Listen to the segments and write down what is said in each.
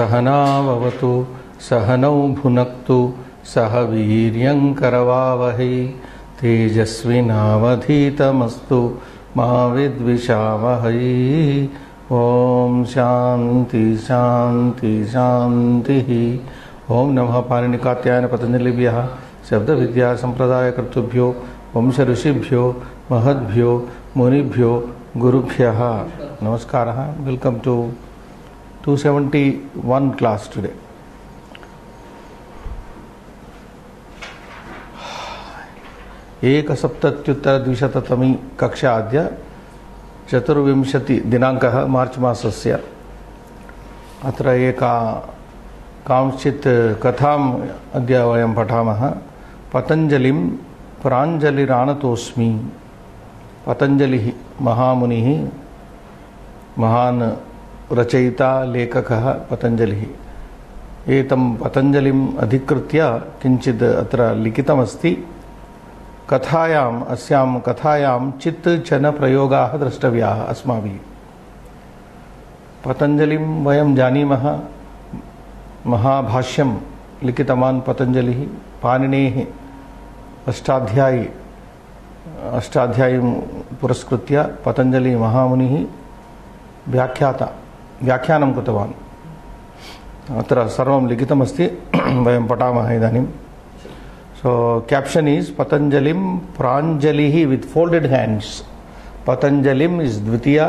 सहनाववतु सहनौ भुनक्तु सह वीर्यंकरवावहै तेजस्विनावधीतमस्तु मा विद्विषावहै। ओम शांति शांति शांति। ओम नमः पाणिनिकात्यायन पतंजलिभ्यः शब्द विद्या संप्रदाय कर्तृभ्यो वंश ऋषिभ्यो महद्भ्यो मुनिभ्यो गुरुभ्यः नमस्कारः। Welcome to 271 class today. एकसप्तत्युत्तर द्विशततमी कक्षा अद्य 24 दिनांकः मार्च मासस्य। अत्र एका कांश्चित् कथाम् अद्य वयं पठामः। पतञ्जलिं प्राञ्जलिरानतोऽस्मि। पतञ्जलिः महामुनिः, महान् रचयिता लेखकः पतञ्जलिः। एतं पतञ्जलिम् अधिकृत्य किञ्चित् अत्र लिखितमस्ति। कथायाम् अस्यां कथायां चित् चन प्रयोगाः द्रष्टव्याः अस्माभिः। पतञ्जलिं वयं जानीमः, महाभाष्यं लिखितवान् पतञ्जलिः। पाणिनेः अष्टाध्यायीं पुरस्कृत्य पतञ्जलि महामुनिः व्याख्यानं कृतवान्। अत्र सर्वं लिखितमस्ति, वयं पठामः इदानीं। So caption is Patanjalim Pranjalihi with folded hands. Patanjalim is Dvitiya,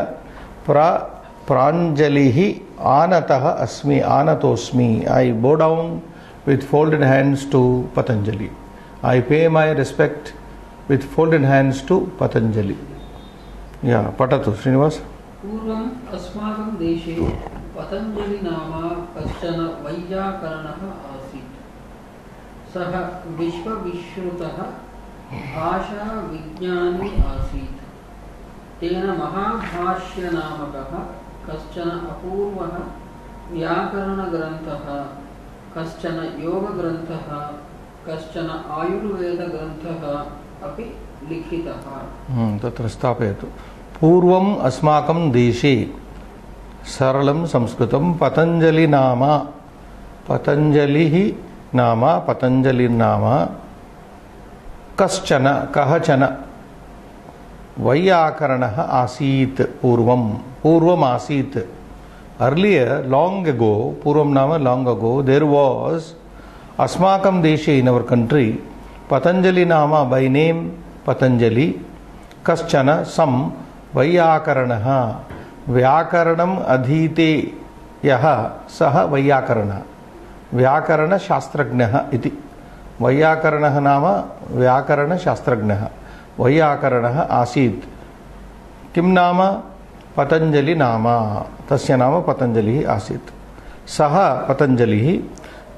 Pranjalihi Anataha Asmi Anatosmi. I bow down with folded hands to Patanjali. I pay my respect with folded hands to Patanjali. Yeah, Patatu, Srinivas. पूर्वम् अस्माकं देशे पतञ्जलि नाम कश्चन वैयाकरणः आसीत्। सः विश्वविश्रुतः भाषाविज्ञानी आसीत्। तेन महाभाष्यनामकः कश्चन अपूर्वः व्याकरणग्रन्थः, कश्चन योगग्रन्थः, कश्चन आयुर्वेदग्रन्थः अपि लिखितः। तत्र स्थापयतु। पूर्वम् अस्माकं देशे, सरलं संस्कृतं। पतञ्जलि नाम, पतञ्जलिः नाम, पतञ्जलिर्नाम कश्चन कःचन वैयाकरणः आसीत्। पूर्वमासीत्। अर्लियर, लॉन्ग अगो, पूर्वं नाम लॉन्ग अगो, देयर वाज अस्माकं देशे, इन अवर कंट्री, पतञ्जलि नाम बाय नेम पतञ्जलि, कश्चन सम वैयाकरणः, व्याकरणम् अधीते यः सः वैयाकरणः, व्याकरणशास्त्रज्ञः इति। वैयाकरणः नाम व्याकरणशास्त्रज्ञः, वैयाकरणः आसीत्। किं नाम? पतञ्जलि नाम, तस्य नाम पतञ्जलिः आसीत्। सः पतञ्जलिः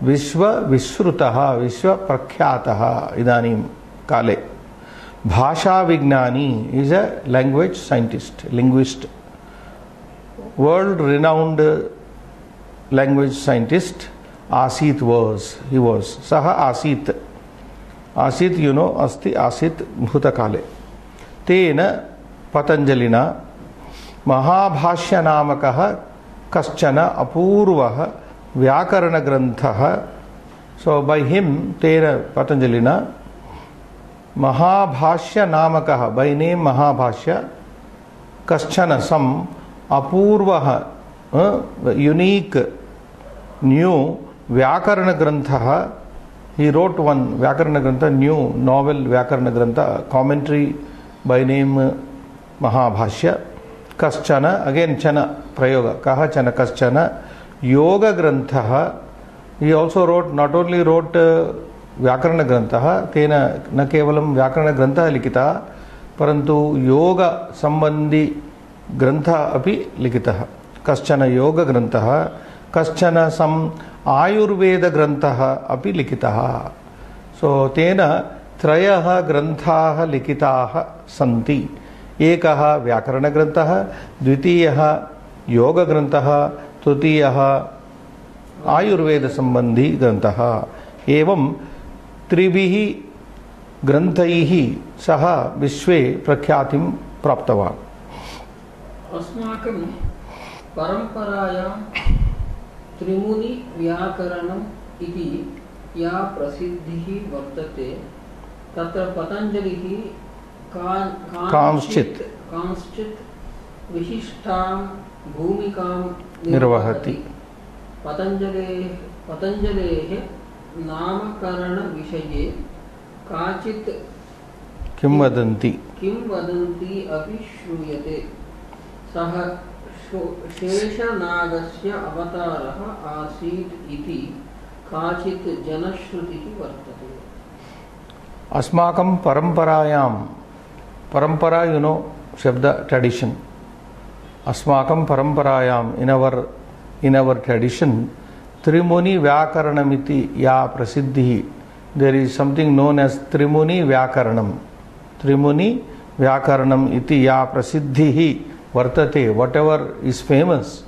विश्वविश्रुतः, विश्वप्रख्यातः इदानीं काले। भाषाविज्ञानी, is a language scientist, linguist, world renowned language scientist. आसीत् he was, सः आसीत्, आसीत् यू नो, अस्ति, आसीत् भूतकाले। तेन पतञ्जलिना महाभाष्यनामकः कश्चन अपूर्वः व्याकरणग्रन्थः। सो बाय हिम, तेन पतञ्जलिना महाभाष्यनामकः, बाय नेम महाभाष्य, कश्चन सम अपूर्वः यूनिक न्यू व्याकरण ग्रंथः। he wrote one व्याकरण ग्रंथ, न्यू नॉवेल व्याकरण ग्रंथ, कॉमेंट्री बाय नेम महाभाष्य। कश्चन, अगेन चन प्रयोग, कःचन कश्चन योग ग्रंथः। he also wrote, not only wrote व्याकरण ग्रंथः, तेन न केवलं व्याकरण ग्रंथः लिखितः, परन्तु योग संबंधी ग्रंथः अपि लिखितः। कश्चन योग ग्रंथः, कश्चन सम आयुर्वेद ग्रंथः अपि लिखितः। सो तेन त्रयः ग्रन्थाः लिखिताः सन्ति। एकः व्याकरण ग्रन्थः, द्वितीयः योग ग्रन्थः, तृतीयः आयुर्वेद संबंधी ग्रन्थः। एवं त्रिभिः ग्रन्थैः सः विश्वे प्रख्यातिं प्राप्तवान्। अस्माकं परंपरायां त्रिमुनि व्याकरणम् इति या प्रसिद्धिः वर्तते तत्र पतञ्जलिः कांश्चित् विशिष्टां भूमिकां निर्वहति। पतञ्जलेः नामकरणविषये काचित् किंवदन्ती अपि श्रूयते। सः शेषनागस्य अवतारः आसीत् इति काचित् जनश्रुतिः वर्तते। अस्माकं परंपरायां, परंपरा यू नो शब्द ट्रेडिशन, अस्माकं परंपरायां इन our tradition त्रिमुनि व्याकरणमिति या प्रसिद्धिः, there is something known as त्रिमुनि व्याकरणम। त्रिमुनि व्याकरणम इति या प्रसिद्धिः वर्तते, whatever is famous,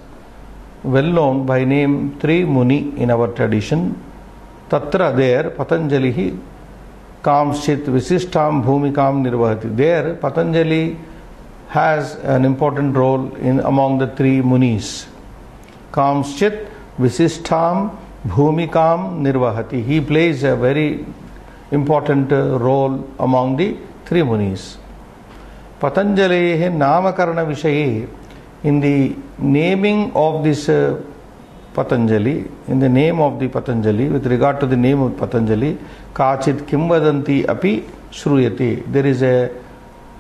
well known by name Trimuni in our tradition, tatra there Patanjaliः कांश्चित् विशिष्टां भूमिकां निर्वहति। There Patanjali has an important role in among the three munis. कांश्चित् विशिष्टां भूमिकां निर्वहति, he plays a very important role among the three munis. Patanjaleः नामकरण विषये, in the naming of this Patanjali, in the name of the Patanjali, with regard to the name of Patanjali, Kachit Kimvadanti api Shruyate. There is a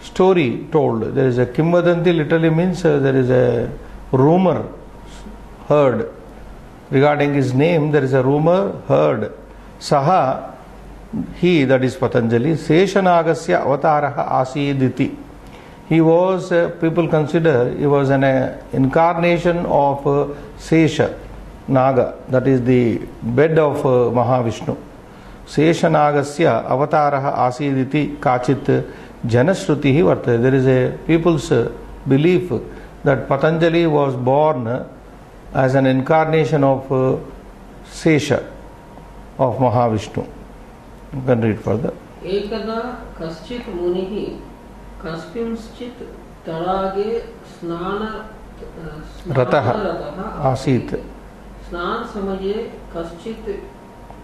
story told. There is a Kimvadanti, literally means there is a rumor heard regarding his name. There is a rumor heard. Saha, he, that is Patanjali, Seshanagasya avataraha asiditi. He was, people consider, he was an incarnation of Sesha Naga, that is the bed of Mahavishnu. Seshanagasya avataraha asiditi kachit janashrutihi vartate. There is a people's belief that Patanjali was born as an incarnation of Sesha of Mahavishnu. You can read further. Ekada kaschit munihi kaspinschit tarage snana rataha asit. स्नान समये कश्चित्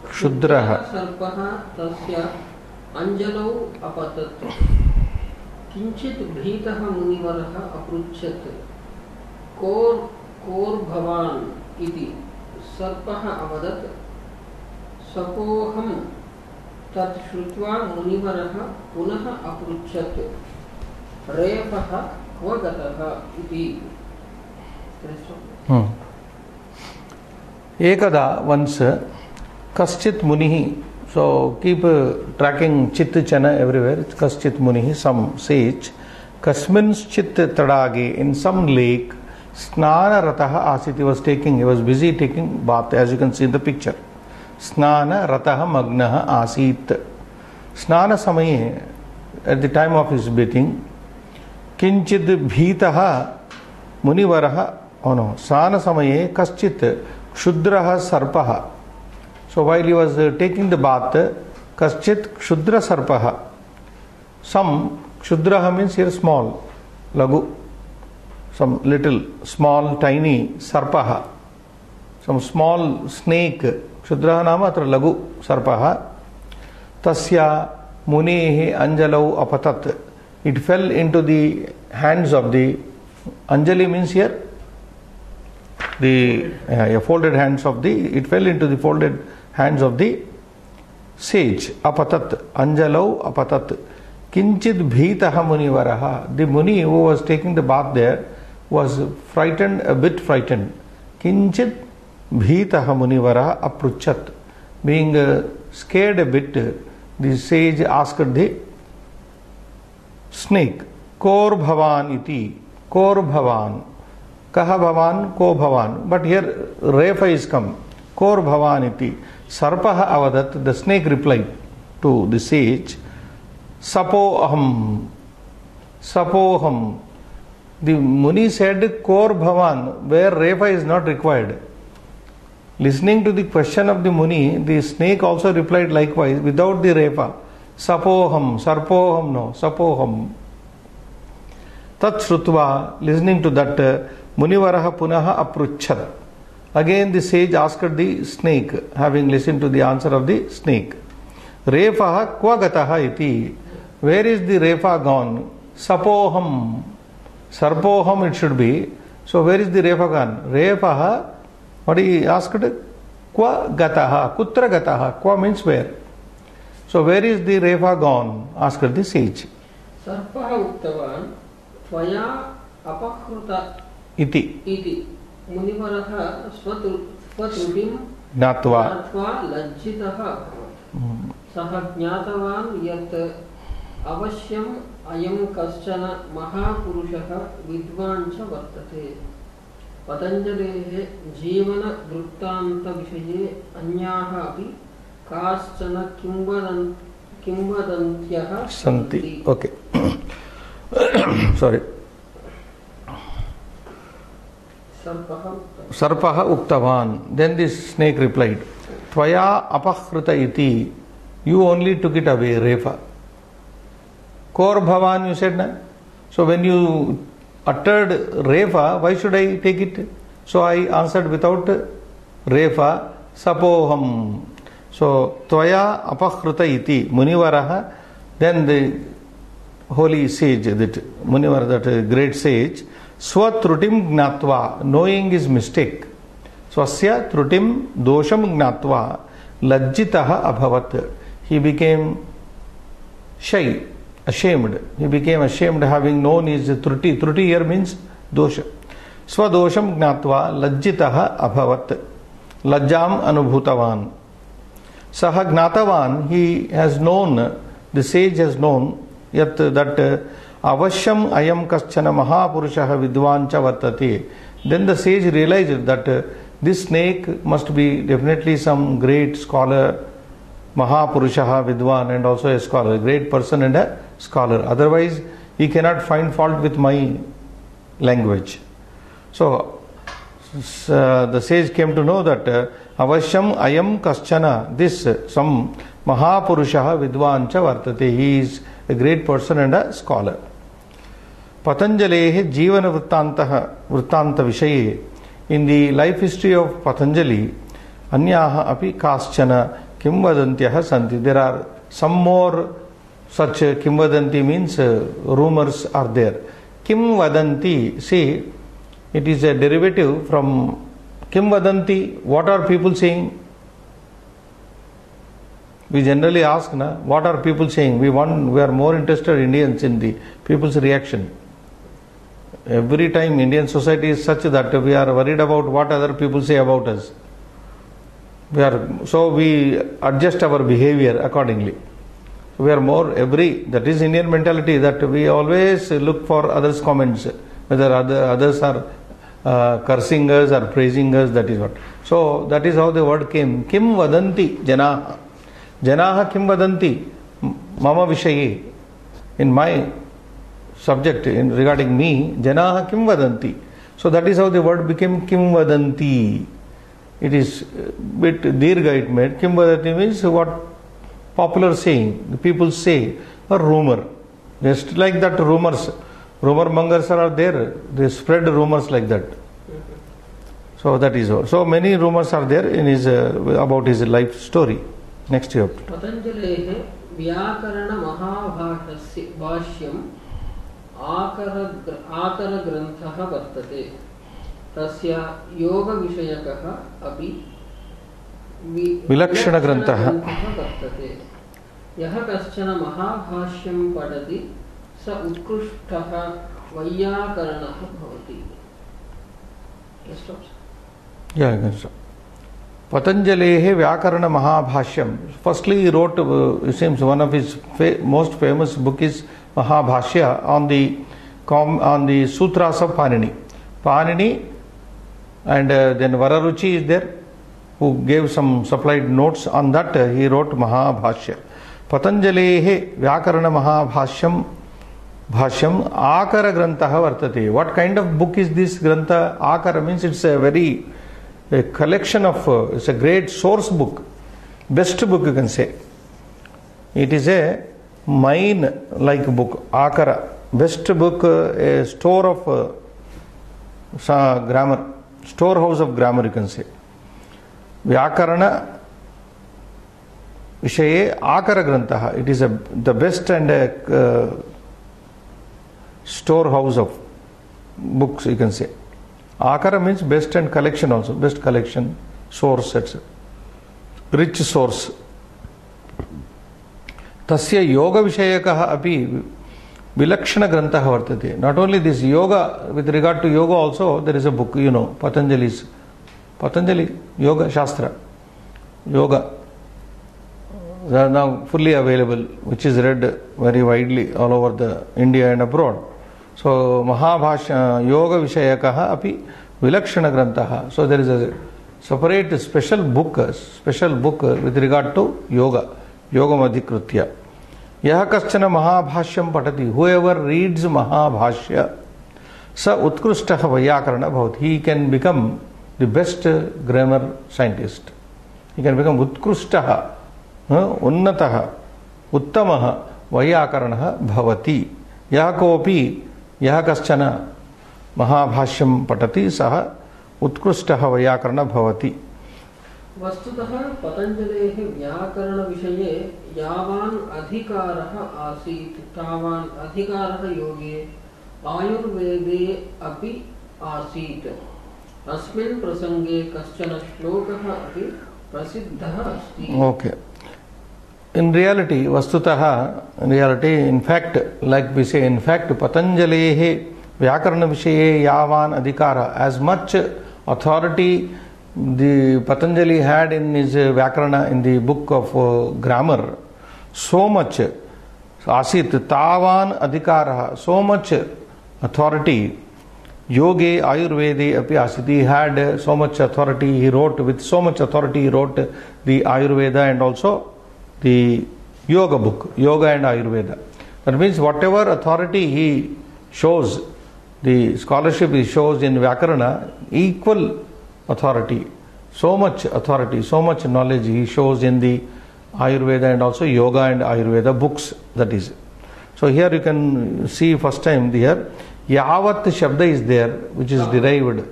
क्षुद्रः सर्पः तस्य अंजलौ अपतत्। किंचित् भीतः मुनिवरः अपृच्छत् core भवान् इति। सर्पः अवदत् सकोऽहं। तत् श्रुत्वा मुनिवरः पुनः अपृच्छत् रेफः क्व गतः इति। Ekada, once, Kaschit Munihi. So keep tracking Chit Chana everywhere. It's Kaschit Munihi, some sage. Kasmin's Chit Tadage, in some lake, Snana Rataha Asit. He was busy taking bath, as you can see in the picture. Snana Rataha Magnaha Asit. Snana Samaye, at the time of his bathing, Kinchid Bhitaha Munivaraha, oh no, Snana Samaye Kaschit Kshudraha Sarpaha. So while he was taking the bath, Kaschit Kshudra Sarpaha. Some Kshudraha means here small, Lagu. Some little, small, tiny Sarpaha. Some small snake. Kshudraha nama atra Lagu Sarpaha. Tasya Munehe Anjalau Apatat. It fell into the hands of the Anjali means here the folded hands of the, it fell into the folded hands of the sage. Apatat, Anjalau Apatat. Kinchid Bhitaha Munivaraha. The Muni who was taking the bath there was frightened, a bit frightened. Kinchid Bhitaha Munivaraha Apruchat. Being scared a bit, the sage asked the snake, Kor Bhavan iti. Kor Bhavan. Kaha Bhavan, Ko Bhavan. But here Refa is come. Kor Bhavan iti. Sarpaha avadat. The snake replied to the sage, Sapoham. Sapoham. The Muni said Kor Bhavan, where Refa is not required. Listening to the question of the Muni, the snake also replied likewise without the Refa. Sapoham. Sarpoham, no. Sapoham. Tat Shrutva, listening to that, Munivaraha Punaha Apruchat. Again the sage asked the snake, having listened to the answer of the snake. Refaha kva gataha iti. Where is the refa gone? Sapoham. Sarpoham it should be. So where is the refa gone? Refaha, what he asked? Kva gataha. Kutra gataha. Kva means where. So where is the refa gone? Asked the sage. Sarpaha uktavan tvaya apakruta iti. Munivaraha svatrutim Gnatva lajjitaha saha jnatavan yat avashyam ayam kaschana mahapurushaha vidvan cha vartate. Patanjalehe jivana vrittanta vishaye anyaha api kaschana kimvadantyah santi. Okay. Sorry. Sarpaha uktavan. Then this snake replied, Tvaya apahruta iti. You only took it away, refa. Kor bhavan you said, na? So when you uttered refa, why should I take it? So I answered without refa, sapoham. So Tvaya apahruta iti. Munivaraha. Then the holy sage, that Munivara, that great sage, Swatrutim gnatva, knowing his mistake. Swasya trutim dosham gnatva, lajjitaha abhavat. He became shy, ashamed. He became ashamed having known his truti. Truti here means dosha. Swadosham gnatva, lajjitaha abhavat. Lajjam anubhutavan. Saha gnatavan, he has known, the sage has known, yet that avashyam ayam kaschana mahapurushaha vidvancha vartate. Then the sage realized that this snake must be definitely some great scholar, mahapurushaha vidvan, and also a scholar, a great person and a scholar. Otherwise he cannot find fault with my language. So the sage came to know that avashyam ayam kaschana, this some mahapurushaha vidvancha vartate. He is a great person and a scholar. Patanjalehe Jivana Vrittanta Vishaye. In the life history of Patanjali, Anyaha api kaschana kimvadantyaha santi. There are some more such kimvadanti means rumors are there. Kimvadanti, see, it is a derivative from kimvadanti. What are people saying? We generally ask, na, what are people saying? We are more interested, Indians, in the people's reaction. Every time Indian society is such that we are worried about what other people say about us. So we adjust our behavior accordingly. We are that is Indian mentality, that we always look for others' comments, whether others are cursing us or praising us, that is what. So that is how the word came. Kim vadanti janaha. Janaha kim vadanti mama vishaye. In my subject, regarding me, janaha kim vadanti. So that is how the word became kim vadanti. It is bit dirgha it made. Kim vadanti means what popular saying, the people say, a rumor. Just like that rumors. Rumor mongers are there. They spread rumors like that. So that is all. So many rumors are there in his about his life story. Next year. Patanjalehe Vyakarana Mahabhasya Bhashyam Akara Granthaha Vartate. Tasya Yoga Vishayakaha Api Vilakshana Granthaha Vartate. Yaha Kaschana Mahabhashyam Padati Sa Utkrishtaha Vyakaranaha Bhavati. Yeah, I can stop. Patanjalehe Vyakarana Mahabhashyam. Firstly, he wrote, it seems one of his most famous book is Mahabhashya on the Sutras of Panini. Panini and then Vararuchi is there, who gave some supplied notes on that. He wrote Mahabhashya. Patanjalehe Vyakarana Mahabhashyam Bhashyam Akara Grantaha Vartate. What kind of book is this Grantha? Akara means it's a collection of, it's a great source book, best book you can say. It is a mine like book, Akara, best book, a store of grammar, storehouse of grammar, you can say. Vyakarana Vishaye Akara Grantaha. It is the best and storehouse of books, you can say. Akara means best and collection also. Best collection, source, etc. Rich source. Tasya yoga vishayakaha api vilakshana grantaha vartate. Not only this yoga, with regard to yoga also, there is a book, you know, Patanjali Yoga Shastra. Yoga. They are now fully available, which is read very widely all over the India and abroad. So Mahabhashya Yoga Vishayakaha api vilakshana grantaha. So there is a separate special book with regard to yoga. Yoga Madhikrutya. Yaha kaschana Mahabhashyam patati. Whoever reads Mahabhashya, sa utkrushtaha vyakarana bhavat. He can become the best grammar scientist. He can become utkrushtaha, unnataha, uttamaha vyakarana bhavati. Yaha kopi, yaha kaschana Mahabhashyam patati saha उत्कृष्टः वैयाकरण भवति. वस्तुतः पतंजलेः व्याकरण विषये यावान् अधिकारः आसीत् तावान् अधिकारः योगे आयुर्वेदे अपि आसीत्. अस्मिन् प्रसंगे कश्चन श्लोकः अपि प्रसिद्धः अस्ति. Okay. In reality, in fact, like we say, in fact, Patanjaleः व्याकरण विषये यावान् अधिकार, as much authority the Patanjali had in his Vyakarana, in the book of grammar, so much asit tavan adhikara, so much authority yoge ayurvede api asit. He had so much authority, he wrote with so much authority, he wrote the Ayurveda and also the yoga book, yoga and Ayurveda. That means whatever authority he shows, the scholarship he shows in Vyakarana, equal authority, so much knowledge he shows in the Ayurveda and also Yoga and Ayurveda books, that is. So here you can see first time here, Yavat Shabda is there, which is derived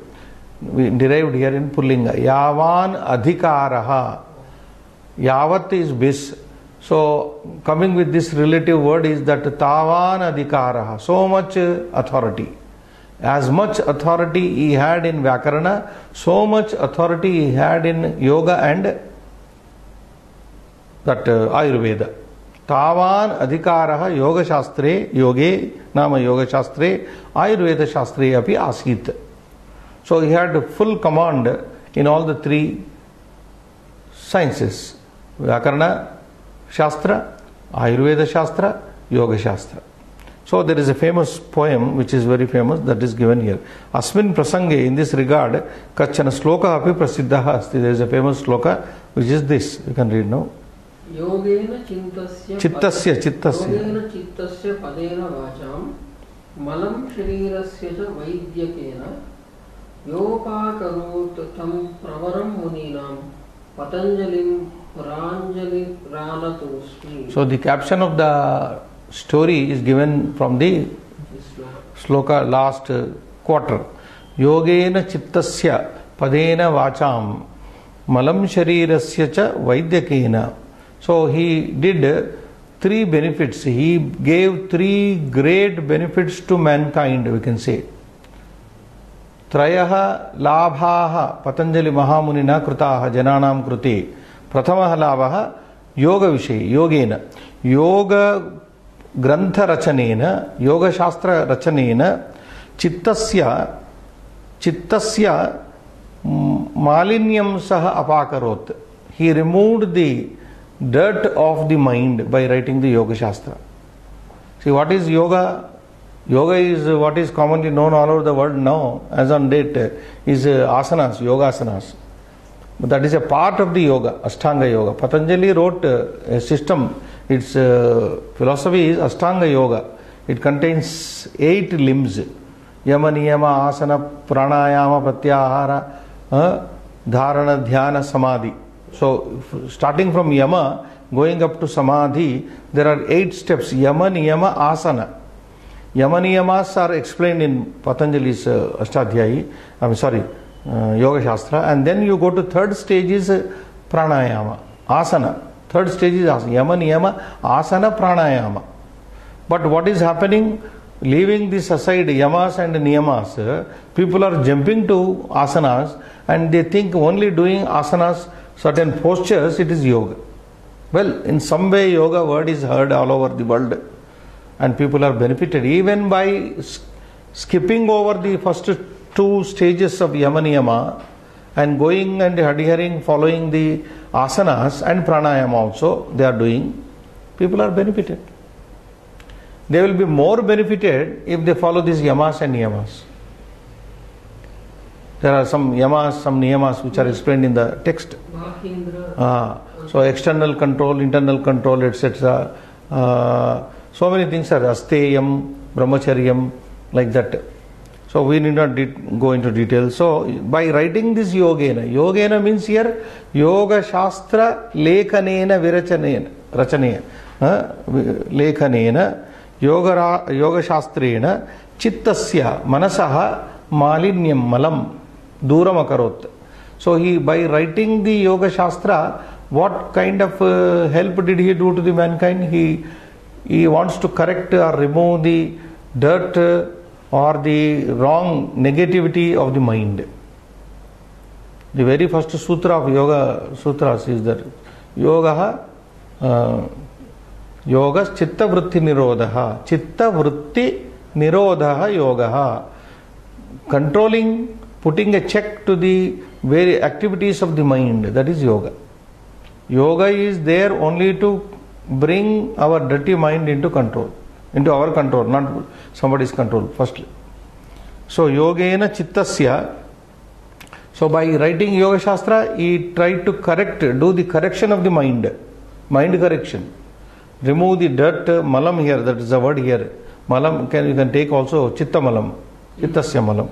here in Pullinga. Yavan Adhikaraha. Yavat is bis. So coming with this relative word is that Tavan Adhikaraha, so much authority. As much authority he had in Vyakarana, so much authority he had in Yoga and that Ayurveda. Tavan Adhikaraha Yoga Shastre, Yoge, Nama Yoga Shastre, Ayurveda Shastre api asit. So he had full command in all the three sciences: Vyakarana Shastra, Ayurveda Shastra, Yoga Shastra. So there is a famous poem which is very famous that is given here. Asmin prasange, in this regard, kachana sloka api prasiddhaha asti. There is a famous sloka which is this. You can read now. Yogena chittasya padena vacham malam sharirasya cha vaidyakena yopakarot tam pravaram muninam patanjalim puranjali ranatosmi. So the caption of the story is given from the sloka last quarter. Yogena chittasya padena vacham malam sharirasya cha vaidyakena. So he did three benefits. He gave three great benefits to mankind, we can say. Trayaha labhaha Patanjali Mahamunina krutaha jananam kruti. Prathamaha labhaha yoga vishaye, yogena. Yoga grantha rachanena, yoga shastra rachanena, chittasya malinyam saha apakarot. He removed the dirt of the mind by writing the Yoga Shastra. See, what is yoga? Yoga is what is commonly known all over the world now, as on date, is asanas, yoga asanas. But that is a part of the yoga, Ashtanga Yoga. Patanjali wrote a system. Its philosophy is Ashtanga Yoga. It contains 8 limbs. Yama, Niyama, Asana, Pranayama, Pratyahara, Dharana, Dhyana, Samadhi. So starting from Yama, going up to Samadhi, there are 8 steps. Yama, Niyama, Asana. Yama, Niyamas are explained in Patanjali's Ashtadhyayi. Yoga Shastra, and then you go to third stage is pranayama, asana. Third stage is asana, yama, niyama, asana, pranayama. But what is happening? Leaving this aside, yamas and niyamas, people are jumping to asanas and they think only doing asanas, certain postures, it is yoga. Well, in some way yoga word is heard all over the world and people are benefited even by skipping over the first two stages of yama niyama and going and adhering, following the asanas and pranayama also they are doing. People are benefited. They will be more benefited if they follow these yamas and niyamas. There are some yamas, some niyamas which are explained in the text. So external control, internal control, etc. So many things are asteyam, brahmacharyam, like that. So we need not go into details. So by writing this yogena means here yoga shastra lekhanena rachanena lekhanena yoga shastrena chittasya manasaha malinyam malam duram akarot. So he, by writing the yoga shastra, what kind of help did he do to the mankind? He wants to correct or remove the dirt or the wrong negativity of the mind. The very first sutra of yoga sutras is that yoga chitta vritti nirodha. Chitta vritti nirodha yoga. Controlling, putting a check to the very activities of the mind, that is yoga. Yoga is there only to bring our dirty mind into control, into our control, not somebody's control, firstly. So yogena chittasya. So by writing Yoga Shastra, he tried to do the correction of the mind correction. Remove the dirt, malam here, that is the word here. Malam, you can take also chitta malam, chittasya malam.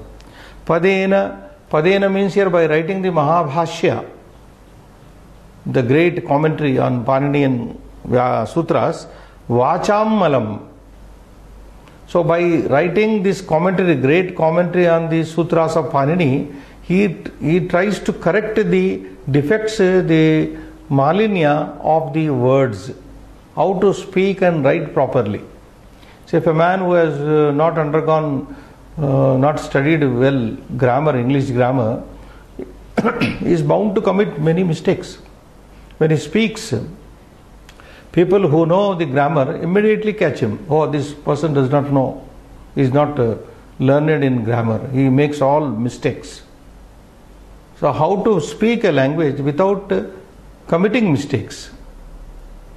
Padena means here by writing the Mahabhashya, the great commentary on Paninian sutras, Vacham malam. So by writing this commentary, great commentary on the sutras of Panini, he tries to correct the defects, the malinya of the words, how to speak and write properly. So if a man who has not undergone, not studied well grammar, English grammar, is bound to commit many mistakes. When he speaks, people who know the grammar immediately catch him. Oh, this person does not know, he is not learned in grammar, he makes all mistakes. So how to speak a language without committing mistakes?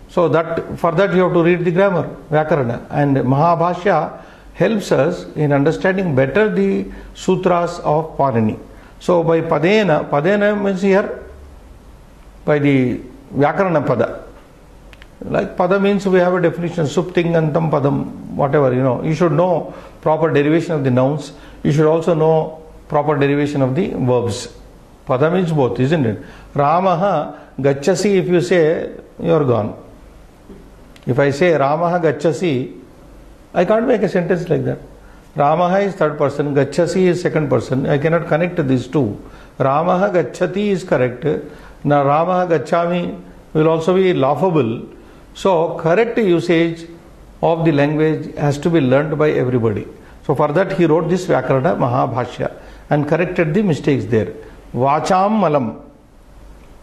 So for that you have to read the grammar, Vyakarana, and Mahabhashya helps us in understanding better the sutras of Panini. So by Padena means here by the Vyakarana Pada. Like Pada means we have a definition, Supting, Antam, Padam, whatever, you should know proper derivation of the nouns, you should also know proper derivation of the verbs. Pada means both, isn't it? Ramaha Gachasi, if you say, you are gone. If I say Ramaha Gachasi, I can't make a sentence like that. Ramaha is third person, Gachasi is second person. I cannot connect these two. Ramaha Gachati is correct. Now Ramaha Gachami will also be laughable. So correct usage of the language has to be learnt by everybody. So for that he wrote this Vyakarana Mahabhashya and corrected the mistakes there. Vacham malam.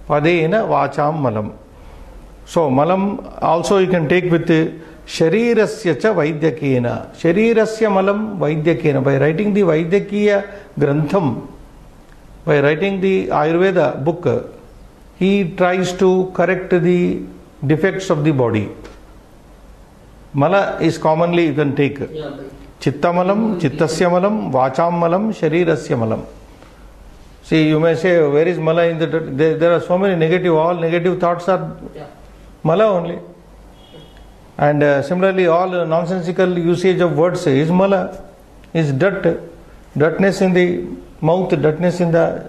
Padena vacham malam. So malam also you can take with sharirasya cha vaidyakena. Sharirasya malam vaidyakena. By writing the Vaidyakiya Grantham, by writing the Ayurveda book, he tries to correct the defects of the body. Mala is commonly you can take. Chitta malam, chittasya malam, vacham malam, sharirasya malam. See, you may say, where is mala in the... There are so many negative, all negative thoughts are mala only. And similarly, all nonsensical usage of words is mala, is dirt. Dirtness in the mouth, dirtness in the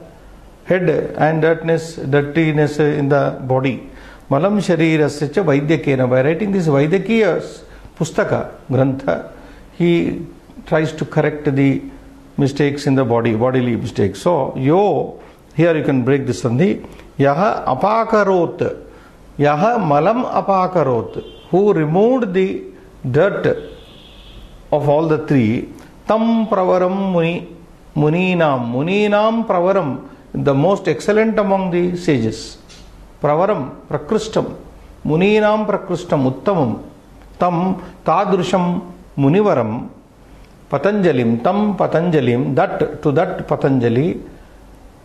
head, and dirtiness in the body. Malam sharirasya cha vaidyakena. By writing this Vaidyakiya Pustaka, Grantha, he tries to correct the mistakes in the body, bodily mistakes. So, yo, here you can break this sandhi. Yaha apakarot. Yaha malam apakarot. Who removed the dirt of all the three. Tam pravaram muninam. Muninam pravaram. The most excellent among the sages. Pravaram, prakristam. Muninam prakristam, uttamam. Tam tadrusham munivaram. Patanjalim, tam Patanjalim, that to that Patanjali,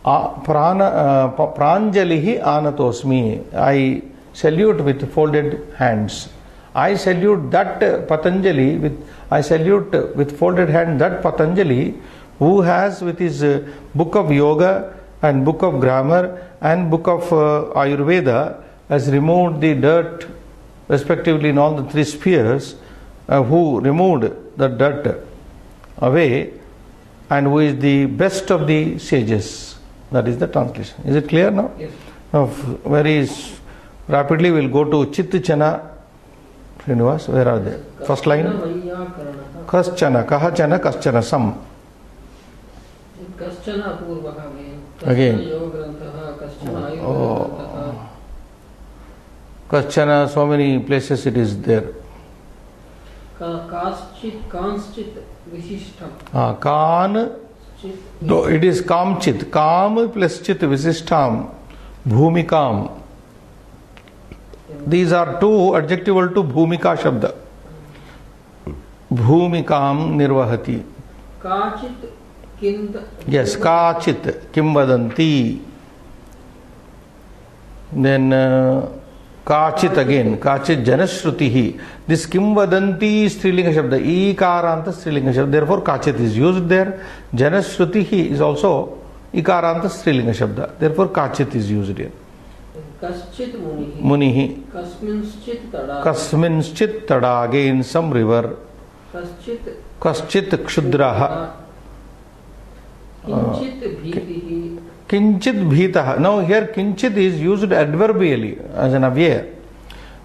pranjalihi anatosmi. I salute with folded hands. I salute that Patanjali with folded hand that Patanjali who has with his book of yoga and book of grammar and book of Ayurveda has removed the dirt respectively in all the three spheres, who removed the dirt away, and who is the best of the sages. That is the translation. Is it clear now? Yes. Now, very rapidly we will go to Chitchana. Srinivas, where are they? First line. Kaschana, kahachana, kaschana, some. Kaschana apurvaha again. Again. Yoga-grantaha, kaschana ayurveda-grantaha. Kaschana, so many places it is there. Kanschit visishtam. Kan. No, it is kamchit. Kam plus chit visishtam. Bhumikam. These are two adjectival to bhumika shabda. Bhumikam nirvahati. Kachit kind. Yes, kachit kimvadanti. Then kachit again. Kachit janashrutihi. This kimvadanti is strilinga shabda. Ikaranta strilinga shabda. Therefore kachit is used there. Janashrutihi is also ikaranta strilinga shabda. Therefore kachit is used here. Kaschit munihi. Kasminschit tada. Again some river. Kaschit kshudraha. Kinchit bhitihi. Kinchit bhitaha. Now here kinchit is used adverbially as an avyaya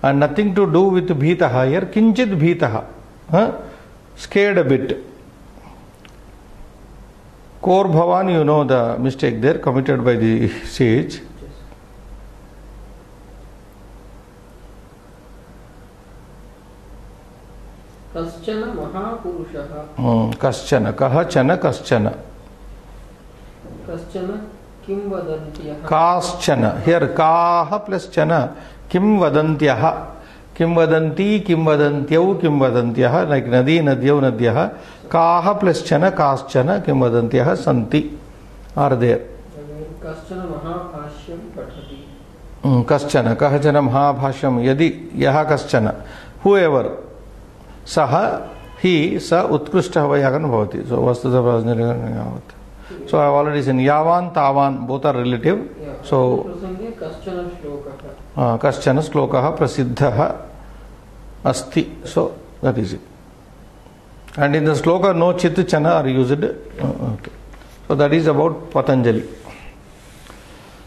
and nothing to do with bhitaha. Here kinchit bhitaha. Scared a bit. Kor Bhavan, you know the mistake there committed by the sage. Kaschana mahapurushaha. Kaschana. Kahachana kaschana. Kaschana kimvadantiyaha. Kaschana. Here kaha plus chana. Kimvadantiyaha. Kimvadanti, kimvadantyau, kimvadantyaha. Like nadi, nadyau, nadyaha. Kaha plus chana, kaschana, kimvadantyaha santi. Are there. Kaschana mahabhashyam pathati. Kaschana. Kahachana mahabhashyam. Yadi yaha kaschana. Whoever. Saha, he, sa, utkrishta vayagan bhavati. So, vastuta prajnirigana. So, I have already seen yavan, tavan, both are relative. So, kaschana shlokaha prasiddhaha asti. So, that is it. And in the sloka, no chit, chana are used. Okay. So, that is about Patanjali.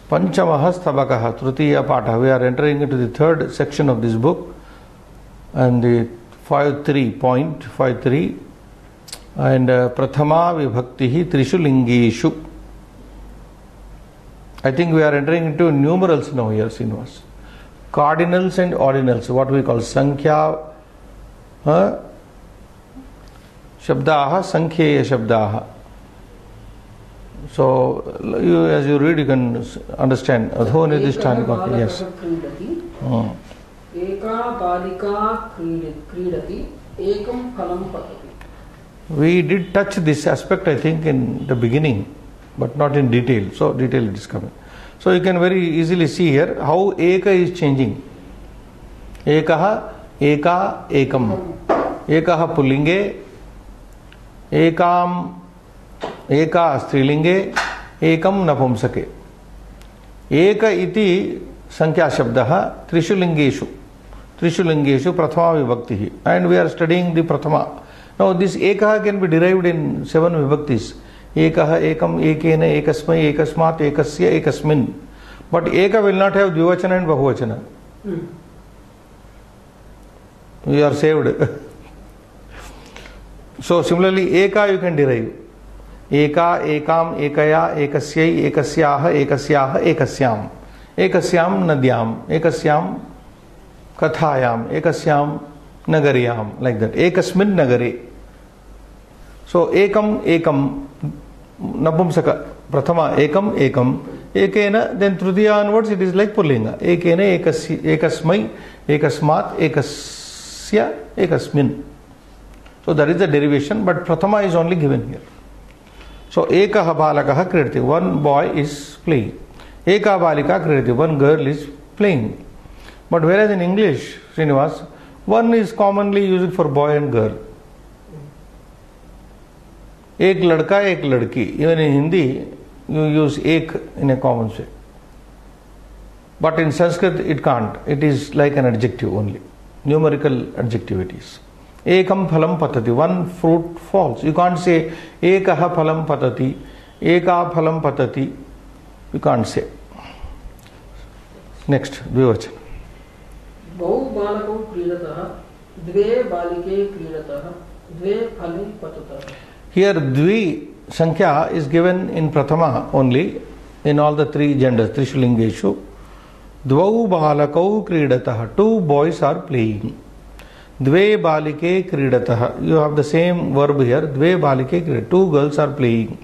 Panchamaha stabakaha, tritiya patha. We are entering into the third section of this book. And the 53.53 and prathama vibhaktihi trishu lingeshu. I think we are entering into numerals now here, Srinivas. Cardinals and ordinals, what we call sankhya, shabdaha, sankhyeya shabdaha. So, as you read, you can understand. Adho nidishtani. Yes. Eka balika kridati, ekam phalam patati. We did touch this aspect, I think, in the beginning, but not in detail. So, detail it is coming. So, you can very easily see here how eka is changing. Ekaha, eka, ekam. Ekaha pullinge, ekam, eka strilinge, ekam napumsake. Eka iti sankhya shabdaha trishu lingeshu. Trishu lingeshu prathama vibhaktihi. And we are studying the prathama. Now this ekaha can be derived in 7 vibhaktis. Ekaha, ekam, ekena, ekasmai, ekasmat, ekasya, ekasmin. But eka will not have dvivachana and bahuvachana. We are saved. So similarly, eka you can derive. एका एकाम एकया एकस्यै एकस्याः एकस्याः एकस्याम एकस्याम नद्याम एकस्याम कथायाम एकस्याम नगर्याम, like that. एकस्मिन् नगरे. So ekam ekam napumsaka prathama ekam ekam ekena, then tritiya onwards it is like pullinga. Ekena ekasmai ekasmat ekasya ekasmin. So that is the derivation, but prathama is only given here. So ekah balakah kridati, one boy is playing. Eka balika kridati, one girl is playing. But whereas in English, Srinivas, one is commonly used for boy and girl. एक लड़का एक लड़की. Even in Hindi you use ek in a common way, but in Sanskrit it can't. It is like an adjective only, numerical adjective it is. Ekam phalam patati, one fruit falls. You can't say ekah phalam patati, eka phalam patati. You can't say. Next, Dvivachan. बहु बालकौ क्रीडतः द्वे बालिके क्रीडतः द्वे फले पततः. Here Dvi Sankhya is given in Prathama only in all the three genders, Trishulingeshu. Dvau balakau kridatah, two boys are playing. Dve balike kridatah, you have the same verb here. Dve balike kridatah, two girls are playing.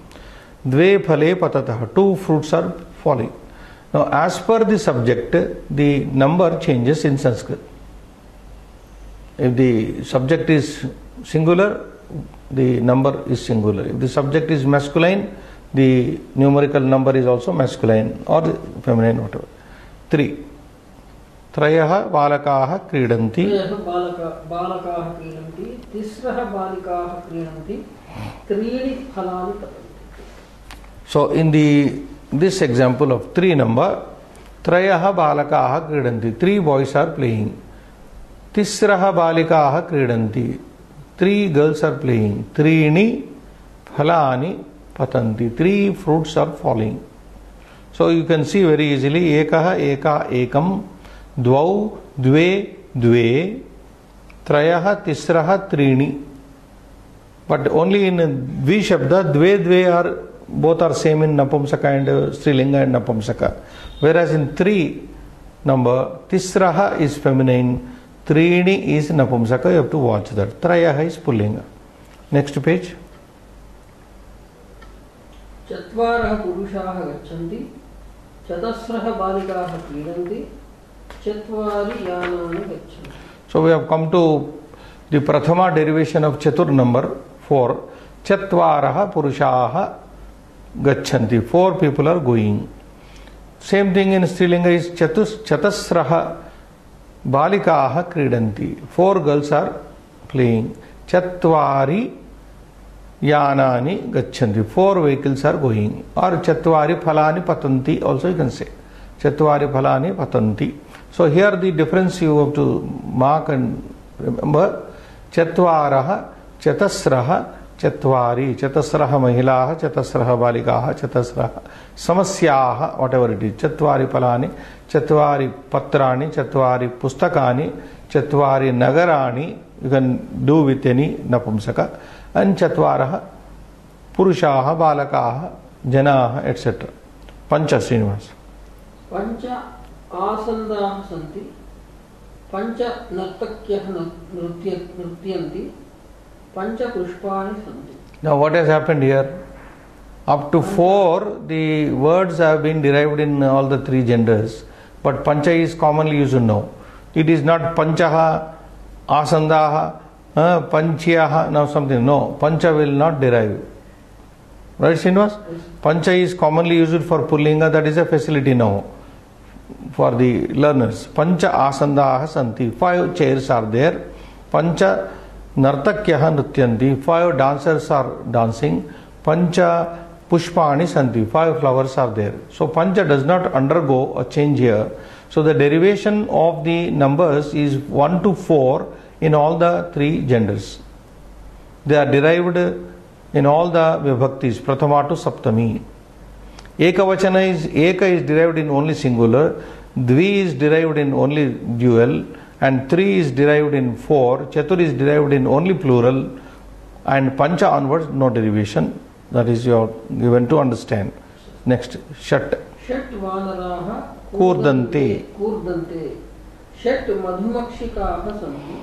Dve phale patatah, two fruits are falling. Now as per the subject, the number changes in Sanskrit. If the subject is singular, the number is singular. If the subject is masculine, the numerical number is also masculine or feminine, whatever. 3. Trayah balakaah kridanti. Trayah balakaah kridanti. Tisrah balikaah kridanti. Treeni phalani patanti. So in this example of 3 number, Trayah balakaah kridanti. 3 boys are playing. Tisrah balikaah kridanti. 3 girls are playing. Treeni phalani patanti. 3 fruits are falling. So you can see very easily ekah eka ekam, dvau dve dve, trayah tisrah treeni. But only in Dvi Shabda, dve dve are both are same in Napumsaka and Strilinga and Napumsaka. Whereas in 3 number, tisraha is feminine, treeni is Napumsaka. You have to watch that. Trayah is Pullinga. Next page. चत्वारः पुरुषाः गच्छन्ति, चतस्रः बालिकाः क्रीडन्ति, चत्वारि यानानि गच्छन्ति. So we have come to the Prathama derivation of Chatur number 4. Chatvaraha purushaha gachanti. 4 people are going. Same thing in Strilinga is chatasraha balikaha kridanti. 4 girls are playing. Chatvari yanani gachanti. 4 vehicles are going. Or chatvari phalani patanti also you can say. Chatvari phalani patanti. So here the difference you have to mark and remember. Chatvaraha, chatasraha, chatvari, chatasraha mahilaha, chatasraha balikaha, chatasraha samasyaha, whatever it is. Chatvari phalani, chatvari patrani, chatvari pustakani, chatvari nagarani, you can do with any napumsaka, and chatvaraha purushaha, balakaha, janaha, etc. Pancha Srinivas. Pancha आसन्दाः सन्ति, पञ्च नर्तक्यः नृत्यन्ति, पञ्च पुष्पाणि सन्ति. Now what has happened here? Up to 4 the words have been derived in all the 3 genders, but pancha is commonly used now. It is not panchaha, asandaha, panchyaha, now something. No, pancha will not derive. Right, Srinivas? Pancha is commonly used for pullinga, that is a facility now for the learners. Pancha asandaha santi, 5 chairs are there. Pancha nartakyaha nrityanti, 5 dancers are dancing. Pancha pushpani santi, 5 flowers are there. So pancha does not undergo a change here. So the derivation of the numbers is 1 to 4 in all the 3 genders. They are derived in all the vibhaktis, prathama to saptami. Ekavachana is, eka is derived in only singular, dvi is derived in only dual, and 3 is derived in 4, chatur is derived in only plural, and pancha onwards no derivation. That is your given to understand. Next, Shat. षट् वानराः कूर्दन्ते कूर्दन्ते षट् मधुमक्षिकाः सन्ति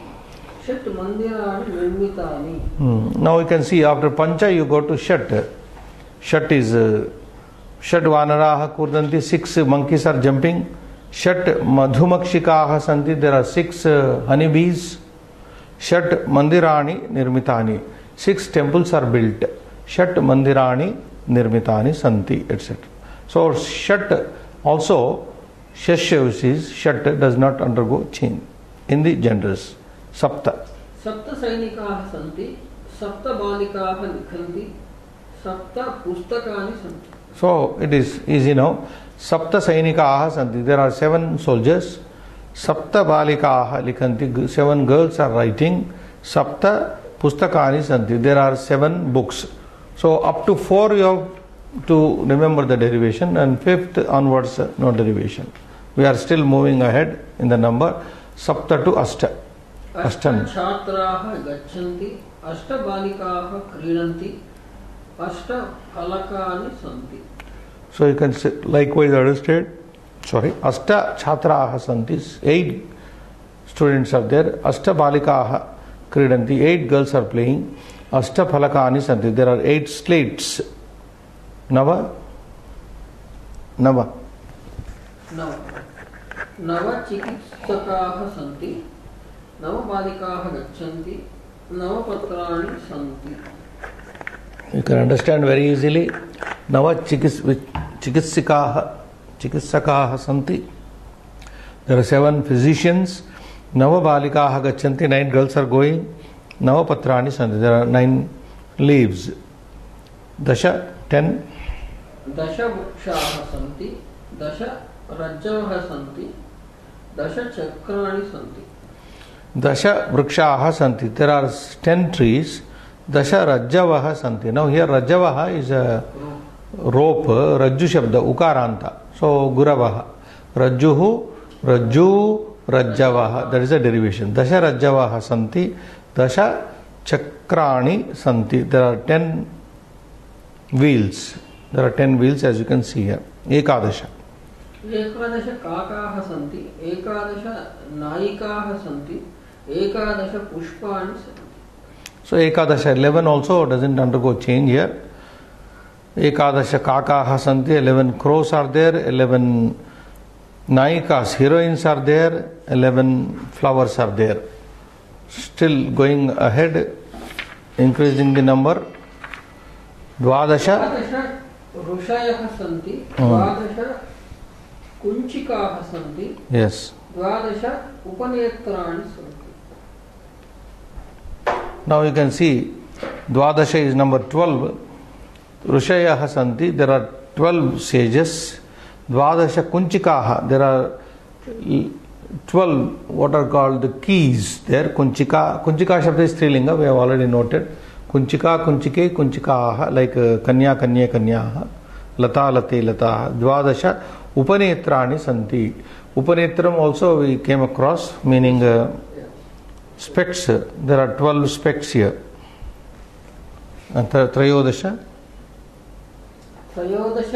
षट् मन्दिराणि निर्मितानि. Now you can see after Pancha you go to Shat. Shat is Shat Vanaraha Kurdanti, 6 monkeys are jumping. Shat Madhumakshikaha Santi, there are 6 honeybees. Shat Mandirani Nirmitani, 6 temples are built. Shat Mandirani Nirmitani Santi, etc. So Shat also, Shashya which is Shat does not undergo change in the genders. Sapta. सप्त सैनिकाः सन्ति सप्त बालिकाः लिखन्ति सप्त पुस्तकानि सन्ति. So it is easy now. Sapta Sainikaha Santi. There are 7 soldiers. Sapta Balikaha Likhanti. 7 girls are writing. Sapta Pustakani Santi. There are 7 books. So up to 4 you have to remember the derivation, and 5th onwards no derivation. We are still moving ahead in the number. Sapta to Ashta. अष्ट छात्राः गच्छन्ति अष्ट बालिकाः क्रीडन्ति अष्ट फलकानि सन्ति. So you can say, likewise understand. Sorry, Ashta Chhatraha Santi, 8 students are there. Ashta Balikaha Kridanti, 8 girls are playing. Ashta Phalakani Santi, there are 8 slates. Nava चिकित्सकाः सन्ति नव बालिकाः गच्छन्ति नव पत्राणि सन्ति. You can understand very easily. Nava Chikitsakaha Santi. There are 7 physicians. Nava Balikaha Gachanti, 9 girls are going. Nava Patrani Santi, there are 9 leaves. Dasha, 10. दश वृक्षाः सन्ति दश रज्जवः सन्ति दश चक्राणि सन्ति. Dasha Vrikshaha Santi, there are 10 trees. Dasha Rajjavaha Santi. Now here Rajjavaha is a rope, Rajju Shabda, Ukaranta. So Guravaha. Rajjuhu, Rajju, Rajjavaha. That is a derivation. Dasha Rajjavaha Santi. Dasha Chakrani Santi. There are 10 wheels. There are 10 wheels as you can see here. Ekadasha. एकादश काकाः सन्ति एकादश नायिकाः सन्ति एकादश पुष्पाणि सन्ति. So Ekadasha 11 also doesn't undergo change here. Ekadasha Kakaha Santi, 11 crows are there, 11 Nayikas, heroines are there, 11 flowers are there. Still going ahead, increasing the number. Dvadasha ऋषयः सन्ति द्वादश कुञ्चिकाः सन्ति. Yes. द्वादश उपनेत्राणि सन्ति. Now you can see Dvadasha is number 12. Rushayah Santi, there are 12 sages. Dvadasha Kunchikaha, there are 12 what are called the keys there. Kunchika Shabda is Strilinga, we have already noted. Kunchika, Kunchike, Kunchikaha, like Kanya, Kanya, Kanyaha, Lata, Late, Lataha. Dvadasha Upanetrani Santi. Upanetram also we came across, meaning specks. There are 12 specks here. And Trayodasha? त्रयोदश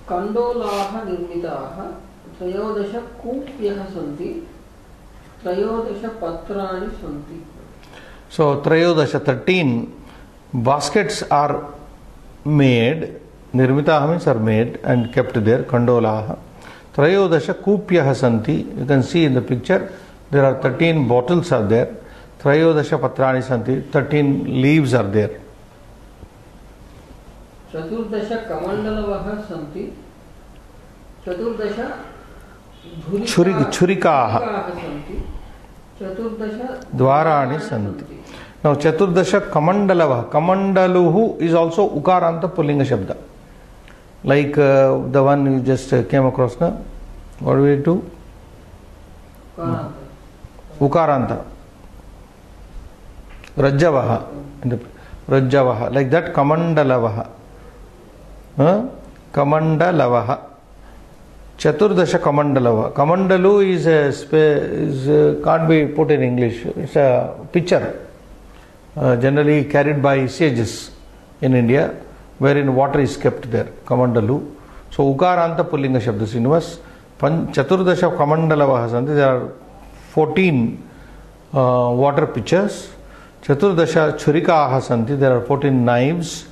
कण्डोलाः निर्मिताः त्रयोदश कूप्यः सन्ति त्रयोदश पत्राणि सन्ति. So Trayodasha, 13 baskets are made. Nirmitaah means are made and kept there. Kandolaha. Trayodasha Kupyaha Santi. You can see in the picture there are 13 bottles are there. Trayodasha Patrani Santi. 13 leaves are there. चतुर्दश कमण्डलवः सन्ति चतुर्दश छुरिकाः सन्ति चतुर्दश द्वाराणि सन्ति. Now Chaturdasha Kamandalava. Kamandaluhu is also Ukaranta Pullinga Shabda. Like the one you just came across now. What do we do? Ukaranta. Rajjavaha. Rajjavaha. Like that Kamandalavaha. Kamandalavaha. Chaturdasha Kamandalava. Kamandalu is can't be put in English. It's a picture generally carried by sages in India. wherein water is kept there, kamandalu. So ukaranta pullinga shabda Srinivas. Chaturdasha kamandalavaha santi, there are 14 water pitchers. Chaturdasha churikaha santi, there are 14 knives.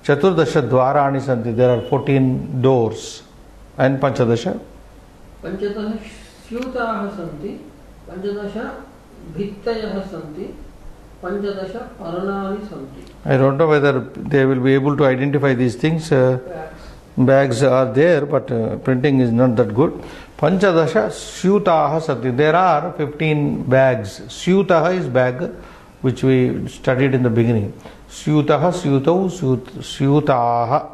Chaturdasha dwarani santi, there are 14 doors. And Panchadasha? Panchadasha syutaha santi, Panchadasha bhittayaha santi, Panchadasha paranani santi. I don't know whether they will be able to identify these things. Bags are there, but printing is not that good. Panchadasha syutaha santi, there are 15 bags. Syutaha is bag, which we studied in the beginning. Syutaha, syutau, syutaha.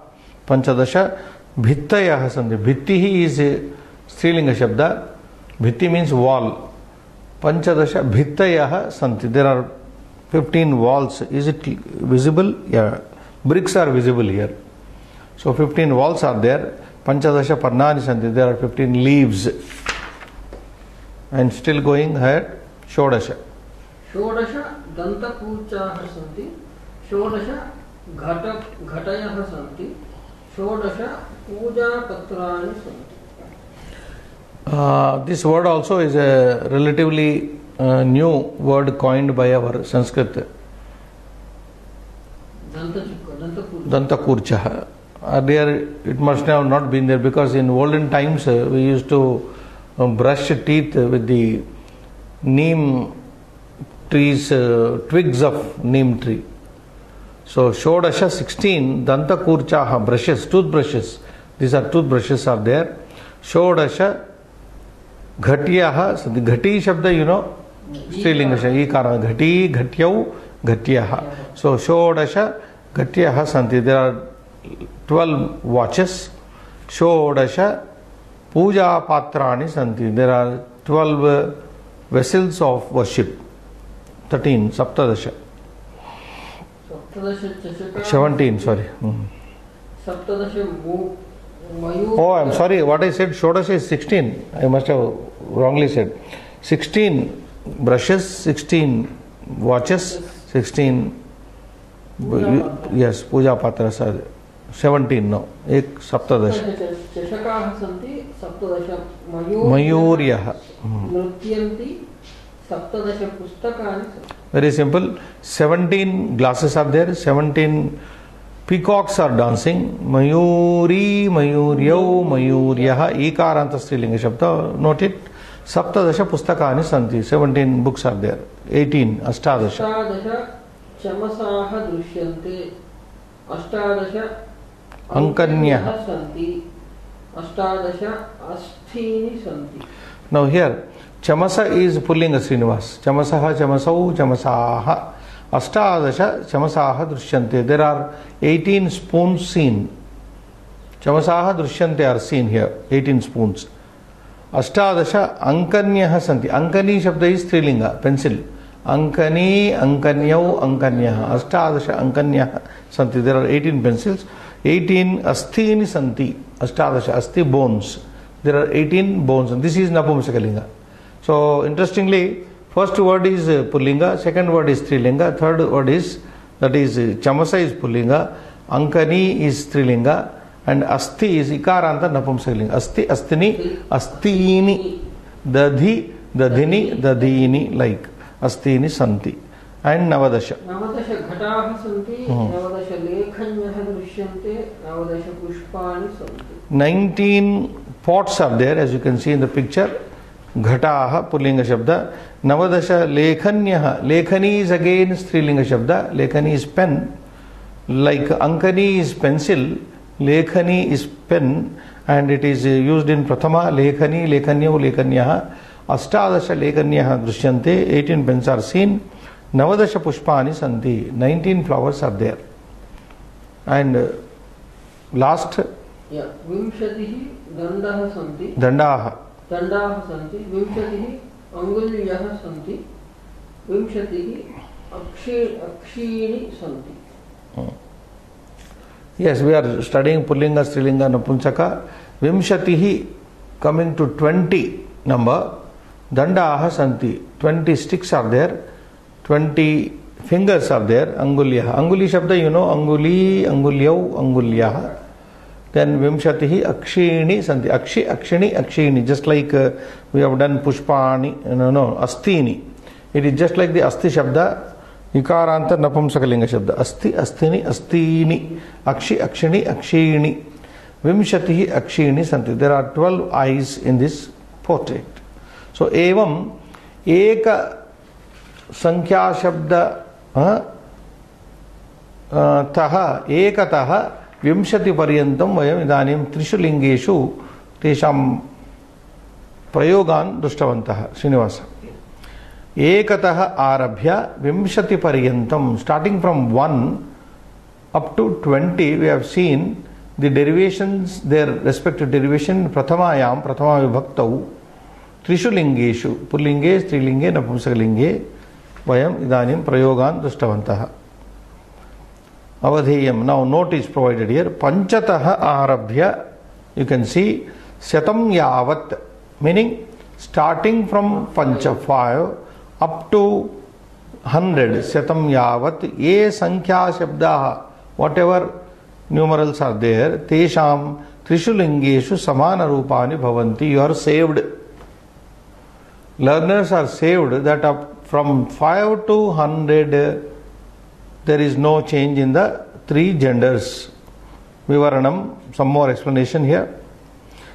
Panchadasha bhittayaha santi. Bhitti is a Strilinga Shabda. Bhitti means wall. Panchadasha bhittayaha santi. There are 15 walls. Is it visible? Yeah. Bricks are visible here. So 15 walls are there. Panchadasha parnani santi. There are 15 leaves. And still going ahead. Shodasha. Shodasha dantakurchaha santi. Shodasha ghatayaha santi. Shodasha puja patrani santi. This word also is a relatively new word coined by our Sanskrit. Dantakurcha. Earlier it must have not been there, because in olden times we used to brush teeth with the neem trees, twigs of neem tree. So Shodasha 16 Dantakurchaha, brushes, toothbrushes. These are toothbrushes are there. Shodasha Ghatiyaha, so the Ghati Shabda, you know, Strilinga Ikara, Ghati, Ghatyau, Ghatiyaha. So Shodasha Ghatiyaha santi. There are 12 watches. Shodasha Puja Patrani santi. There are 12 vessels of worship. 13, Saptadasha. 17, sorry. Oh, I'm sorry. What I said, Shodasha is 16. I must have wrongly said. 16 brushes, 16 watches, 16. Yes, Puja Patras are 17 now. Ek Saptadasha. Mayuryaha. Very simple. 17 glasses are there. 17 peacocks are dancing. Mayuri, Mayuryau, Mayuryaha. Ikaranta Strilinga Shabda. Note it. Saptadasha Pustakani Santi. 17 books are there. 18 Ashtadasha. Ashtadasha Chamasaha Drishyante. Ashtadasha Ankanyaha Santi. Ashtadasha Asthini Santi. Now here Chamasa is Pullinga Srinivas. Chamasaha, Chamasau, Chamasaha. Ashtadasha Chamasaha Drishyante. There are 18 spoons seen. Chamasaha Drishyante are seen here. 18 spoons. Ashtadasha Ankanyaha Santi. Ankani Shabda is Strilinga, pencil. Ankani, Ankanyau, Ankanyaha. Ashtadasha Ankanyaha Santi. There are 18 pencils. 18 Asthini Santi. Ashtadasha, Asti bones. There are 18 bones. And this is Napumsakalinga. So interestingly, first word is Pullinga, second word is Strilinga, third word is, that is Chamasa is Pullinga, Ankani is Strilinga, and Asti is Ikaranta Napumsakalinga. Asti, Astini, Astini, Dadhi, Dadhini, Dadhini, like Astini Santi. And Navadasha. Navadasha Ghataha Santi, Navadasha Lekhanyaha Drishyante, Navadasha Pushpani Santi. 19 pots are there, as you can see in the picture. Ghataha Pullinga Shabda. Navadasha Lekhanyaha. Lekhani is again Strilinga Shabda. Lekhani is pen. Like Ankani is pencil, Lekhani is pen, and it is used in Prathama. Lekhani, Lekhanyahu, Lekhanyaha. Ashtadasha Lekhanyaha Drishyante. 18 pens are seen. Navadasha Pushpani Santi. 19 flowers are there. And last. Yeah. Vimshatihi Dandaha Santi. Dandaha. Dandaha Santi. Vimshatihi Angulyaha Santi. Vimshatihi Akshini Santi. Yes, we are studying Pullinga, Strilinga, Napunsaka. Vimshatihi coming to 20 number. Dandaha Santi. 20 sticks are there. 20 fingers are there, Angulyah. Anguli Shabda, you know, Anguli, Angulyau, Angulyah. Then Vimshatihi, Akshini, Santi. Akshi, Akshini, Akshini. Just like we have done Pushpani, no, Astini. It is just like the Asti Shabda, Ikaranta Napumsakalinga Shabda. Asti, Astini, Astini. Akshi, Akshini, Akshini. Vimshatihi, Akshini, Santi. There are 12 eyes in this portrait. So, Evam, Eka Sankhya Shabda Taha, Ekataha, Vimshati Paryantam, Vayam Idanim, Trishu Lingeshu, Tesham Prayogan Dushtavantaha, Srinivasa. Ekataha Arabhya, Vimshati Paryantam, starting from 1 up to 20, we have seen the derivations, their respective derivation, Prathamayam, Prathama Vibhaktau, Trishu Lingeshu, Pullinge, Strilinge, Napumsakalinge, Vayam Idanim Prayogan Dushtavantaha. Avadheyam. Now note is provided here. Panchataha Arabhya. You can see Shatam Yavat, meaning starting from Pancha 5 up to 100. Shatam Yavat. Ye Sankhya Shabdaha. Whatever numerals are there. Tesham Trishu Lingeshu Samana Rupani Bhavanti. You are saved. Learners are saved that up from 5 to 100 there is no change in the three genders. Vivaranam, some more explanation here.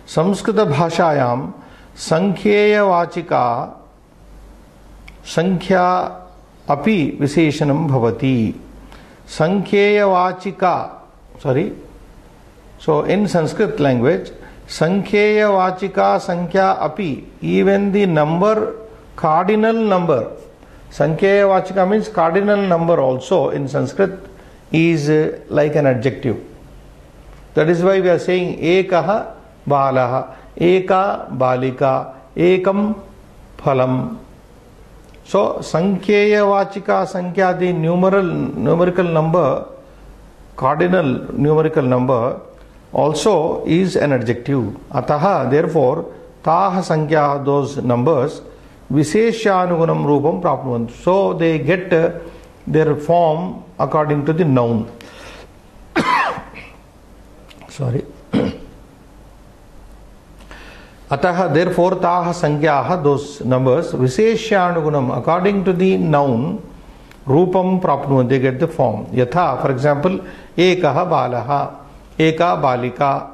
Samskrita Bhashayam Sankhyeya Vachika Sankhya Api Viseshanam Bhavati. Sankhyeya Vachika, sorry. So in Sanskrit language, Sankhyeya Vachika Sankhya Api, even the number, cardinal number. Sankhyeya Vachika means cardinal number also in Sanskrit is like an adjective. That is why we are saying Ekaha Balaha, Eka Balika, Ekam Phalam. So Sankhyeya Vachika Sankhya, the numerical number, cardinal numerical number also is an adjective. Ataha, therefore, Taha Sankhya, those numbers, Visheshyanugunam Rupam Prapnuvantu. So they get their form according to the noun. Sorry. Ataha, therefore, Taha Sankhyaha, those numbers, Visheshyanugunam, according to the noun, Rupam Prapnuvantu, they get the form. Yatha, for example, Ekaha Balaha, Eka Balika,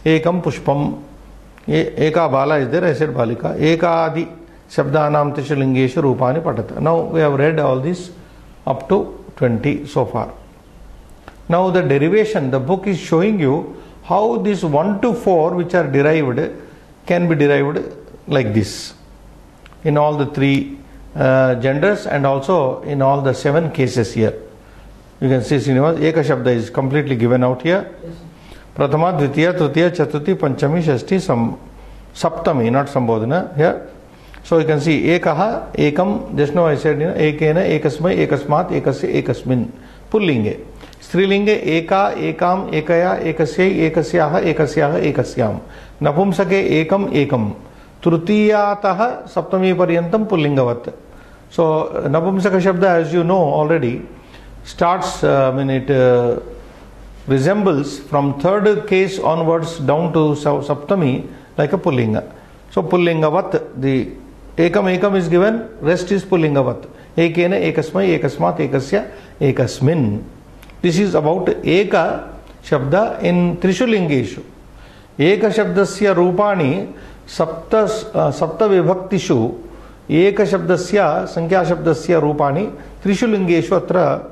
Ekam Pushpam, Eka Bala is there, I said Balika, Eka Adi. Shabdanam Tishalingeshu Rupani Patata. Now we have read all this up to 20 so far. Now the derivation, the book is showing you how these 1 to 4 which are derived can be derived like this. In all the three genders and also in all the 7 cases here. You can see Srinivas, Eka Shabda is completely given out here. Prathama, Dvitiya, Tritiya, Chatuthi, Panchami, Shashti, Saptami, not Sambodhana here. So you can see Ekaha, Ekam, just now I said, Ekena, Ekasmai, Ekasmat, Ekasya, Ekasmin. Pullinge. Strilinge, Eka, Ekam, Ekaya, Ekasyai, Ekasyaha, Ekasyaha, Ekasyam. Napumsake, Ekam, Ekam. Trutiyataha, Saptami Paryantam, Pullingavat. So Napumsaka Shabda, as you know already, starts, it resembles from third case onwards down to Saptami like a Pullinga. So Pullingavat, the Ekam is given, rest is Pullingavat. Ekena, Ekasmai, Ekasmat, Ekasya, Ekasmin. This is about Eka Shabda in Trishu Lingeshu. Eka Shabdasya Rupani Sapta Vibhaktishu Eka Shabdasya Sankhya Shabdasya Rupani Trishu Lingeshu Atra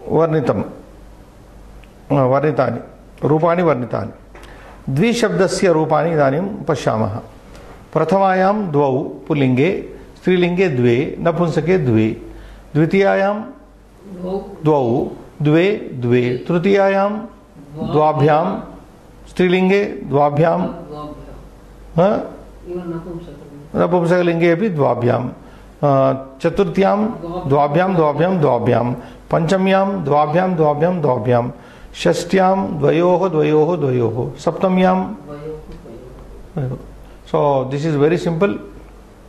Varnitani Rupani Varnitani. Dvishabdasya Rupani Idanim Pashyamaha. Prathamayam Dvau Pullinge, Strilinge Dve, Napunsake Dve, Dvitiyayam Dvau, Dve, Dve, Trutiyayam Dvabhyam, Strilinge Dvabhyam, Napumsakalinge Api Dvabhyam, Chaturthyam Dvabhyam, Dvabhyam, Dvabhyam, Panchamyam Dvabhyam, Dvabhyam, Dvabhyam, Shastyam Dvayoho, Dvayoho, Dvayoho, Saptamyam. So this is very simple.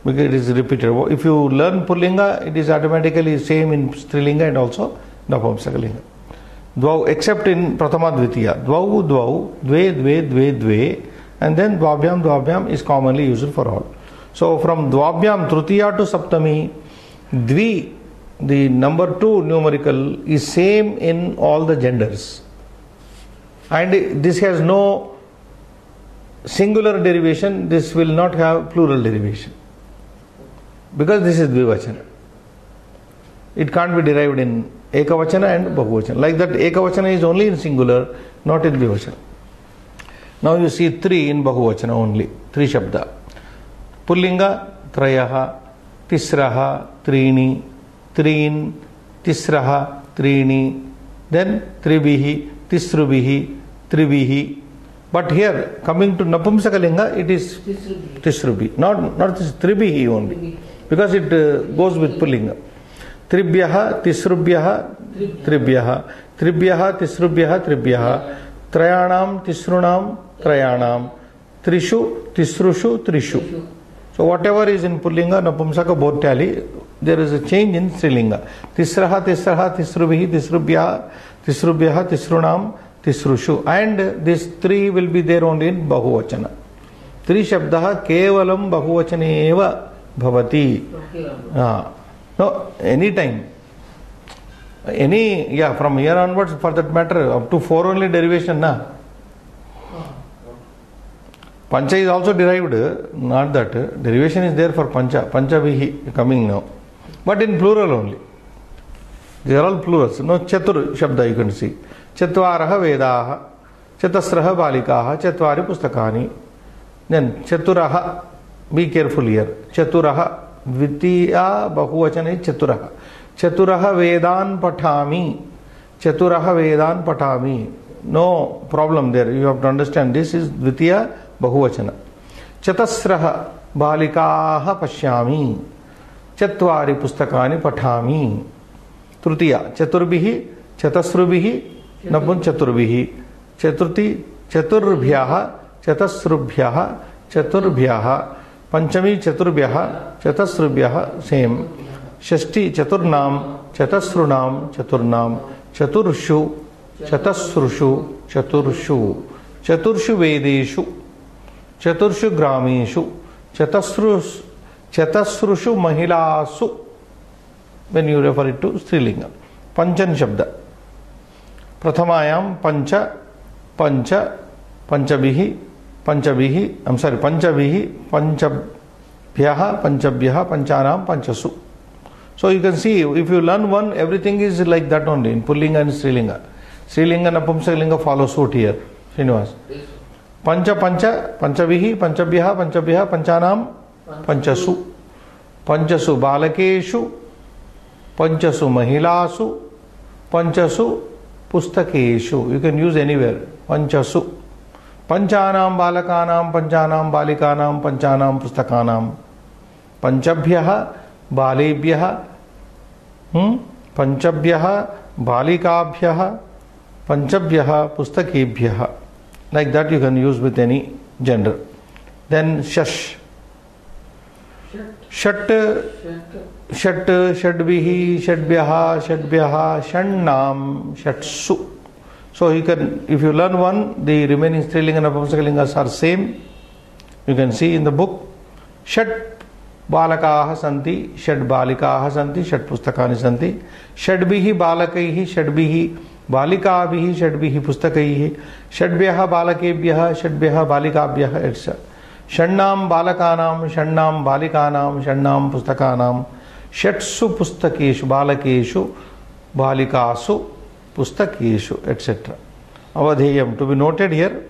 because it is repeated. If you learn Pullinga, it is automatically same in Strilinga and also Napumsakalinga. Dvau, except in Pratama Dvitiya. Dvau, dvau, dve, dve, dve, dve, and then Dvabhyam, Dvabhyam is commonly used for all. So from Dvabhyam, Trutiya to Saptami, Dvi, the number 2 numerical, is same in all the genders. And this has no singular derivation, this will not have plural derivation. Because this is Dvivachana. It can't be derived in Ekavachana and Bahuvachana. Like that, Ekavachana is only in singular, not in Dvivachana. Now you see 3 in Bahuvachana only, 3 Shabda. Pullinga, Trayaha, Tisraha, Trini, Trin, Tisraha, Trini, then Tribihi, Tisrubihi, Tribihi. But here, coming to Napumsakalinga, it is Tisrubi. Not this Tribihi only. Because it goes with Pullinga. Tribhyaha, Tisrubhyaha, Tribhyaha. Tribhyaha, Tisrubhyaha, Tribhyaha. Trayanam, Tisrunam, Trayanam. Trishu, Tisrushu, Trishu. So whatever is in Pullinga, Napumsaka, both tally, there is a change in Strilinga. Tisraha, Tisraha, Tisrubihi, Tisrubhyaha, Tisrubhyaha, Tisrunam, Tisrushu. And these 3 will be there only in Bahuvachana. 3 Shabdaha Kevalam Bahuvachane eva bhavati. No, anytime. From here onwards, for that matter, up to 4 only derivation, na? Pancha is also derived, not that. Derivation is there for Pancha. Panchavihi coming now. But in plural only. They are all plurals. No, Chatur Shabda you can see. Chatvaraha Vedaha, Chatasraha Balikaha, Chatvari Pustakani. Then Chaturaha, be careful here. Chaturaha, Dvitiya Bahuvachana is Chaturaha. Chaturaha Vedan Patami. Chaturaha Vedan Patami. No problem there. You have to understand this is Dvitiya Bahuvachana. Chatasraha Balikaha Pashyami. Chatvari Pustakani Patami. Trutiya Chaturbihi, Chatasrubihi, Napun Chaturbihi. Chaturti Chaturbhyaha, Chatasrubhyaha, Chaturbhyaha. Panchami Chaturbhyaha, Chatasrubhyaha, same. Shashti Chaturnam, Chatasrunam, Chaturnam. Chaturshu, Chatasrushu, Chaturshu. Chaturshu Vedeshu, Chaturshu Grameshu, Chatasrushu Mahilasu. When you refer it to Strilinga. Panchan Shabda. Prathamayam Pancha, Pancha, Panchabihi, Panchabihi, Panchabihi, Panchabhyaha, Panchabhyaha, Panchanam, Panchasu. So you can see, if you learn one, everything is like that only in Pullinga and Strilinga. Strilinga and Napumsakalinga follow suit here. Srinivas. Pancha, Pancha, Panchabihi, Panchabhyaha, Panchabhyaha, Panchanam, Panchasu. Panchasu Balakeshu, Panchasu Mahilasu, Panchasu Pustakeshu. You can use anywhere. Panchasu. Panchanam Balakanam, Panchanam Balikanam, Panchanam Pustakanam. Panchabhyaha, Balebhyaha, Panchabhyaha, Balikabhyaha, Panchabhyaha, Pustakebhyaha. Like that you can use with any gender. Then Shash. Shat, Shat, Shadvihi, Shadbhyaha, Shadbhyaha, Shannam, Shatsu. So you can, if you learn one, the remaining Strilinga and Napumsakalingas are same. You can see in the book. Shat Balakaha Santi, Shat Balikaha Santi, Shat Pustakani Santi. Shadbihi Balakaihi, Shadbihi Balikabihi, Shadbihi Pustakaihi, Shadbhyaha Balakebhyaha, Shadbhyaha Balikabhyaha, etc. Shannam Balakanam, Shannam Balikanam, Shannam Pustakanam, Shatsu Pustakeshu, Balakeshu, Balikasu, Pustakeshu, etc. Avadheyam to be noted here.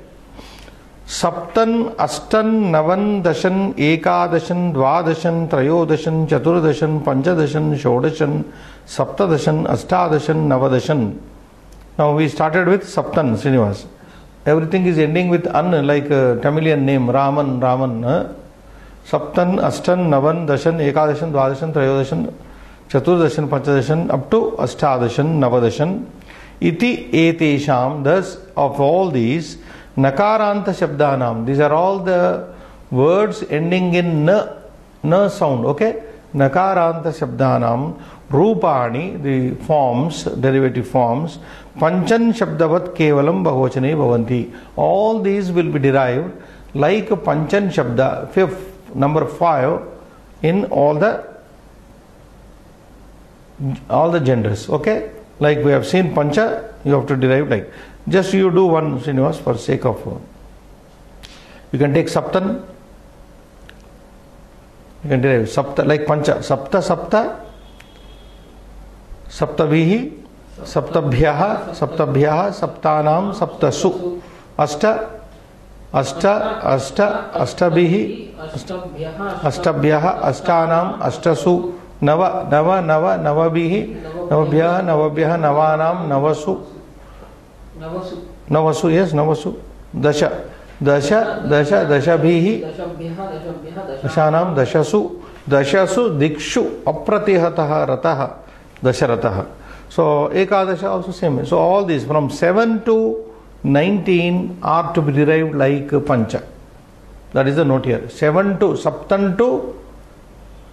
Saptan, Astan, Navan, Dashan, Ekadashan, Dvadashan, Trayodashan, Chaturdashan, Panchadashan, Shodashan, Saptadashan, Astadashan, Navadashan. Now we started with Saptan, Srinivas. Everything is ending with an, like a Tamilian name, Raman, Raman. Saptan, Astan, Navan, Dashan, Ekadashan, Dvadashan, Trayodashan, Chaturdashan, Panchadashan, up to Astadashan, Navadashan. Iti etesham, thus of all these, Nakaranta Shabdanam, these are all the words ending in na, na sound. Okay, nakaranta shabdanam rupani, the forms, derivative forms, panchan shabdavat kevalam bahuvachane bhavanti. All these will be derived like panchan shabda, fifth, number 5 in all the genders. Okay, like we have seen pancha, you have to derive like. Just you do one, Srinivas, for sake of. You can take saptan. You can derive sapta like pancha. Sapta sapta. Saptavihi. Saptabhyaha. Saptabhyaha. Saptanam. Saptasu. Ashta. Ashta. Ashta. Ashtabihi. Ashtabhyaha. Ashtanam. Ashtasu. Nava. Nava. Nava. Navabihi. Navabhyaha. Navabhyaha. Navanam. Navasu. Navasu, yes, Navasu. Dasha. Dasha. Dasha. Dashabhihi. Dashanam. Dashasu. Dashasu. Dikshu. Apratihataha. Rataha. Dasharataha. So, Ekadasha also same. So, all these from 7 to 19 are to be derived like Pancha. That is the note here. 7 to Saptan to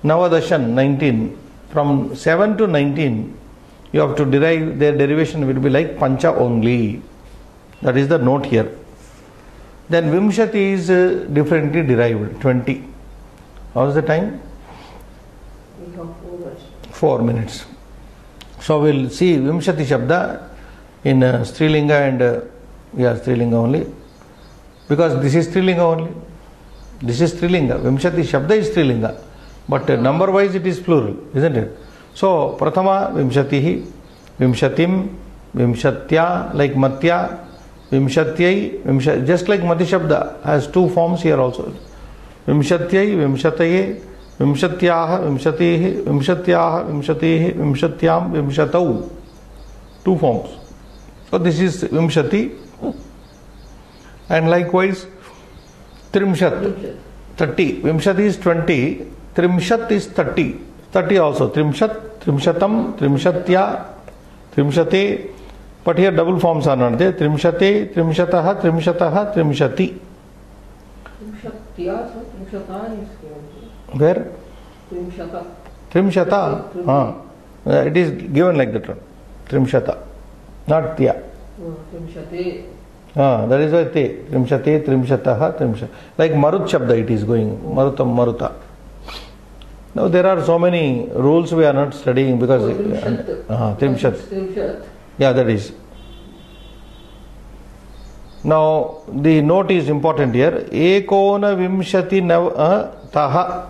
Navadashan, 19. From 7 to 19, you have to derive, their derivation will be like Pancha only. That is the note here. Then Vimshati is differently derived, 20. How is the time? 4 minutes. So we'll see Vimshati Shabda in Strilinga and Strilinga only. Because this is Strilinga only. This is Strilinga. Vimshati Shabda is Strilinga. But number wise it is plural, isn't it? So Prathama Vimshatihi, Vimshatim, Vimshatya, like Matya, Vimshatyai, just like Mati Shabda has 2 forms here also. Vimshatyai, Vimshataye, Vimshatyaha, Vimshatihi, Vimshatyaha, Vimshatihi, Vimshatyam, Vimshatau. 2 forms. So this is Vimshati. And likewise, Trimshat, 30. Vimshati is 20. Trimshat is 30. 30 also. Trimshat, Trimshatam, Trimshatya, Trimshate. But here double forms are not there. Trimshate, Trimshataha, Trimshataha, Trimshati. Trimshatya, Trimshata is where? Trimshata. Trimshata. It is given like that one. Trimshata. Not Tya. Trimshate. That is why Te. Trimshate, Trimshataha, Trimshata. Like Marut Shabda it is going. Marutam, Maruta. Now there are so many rules we are not studying because Trimshat. Yeah, that is. Now the note is important here. Ekona Vimshati Taha.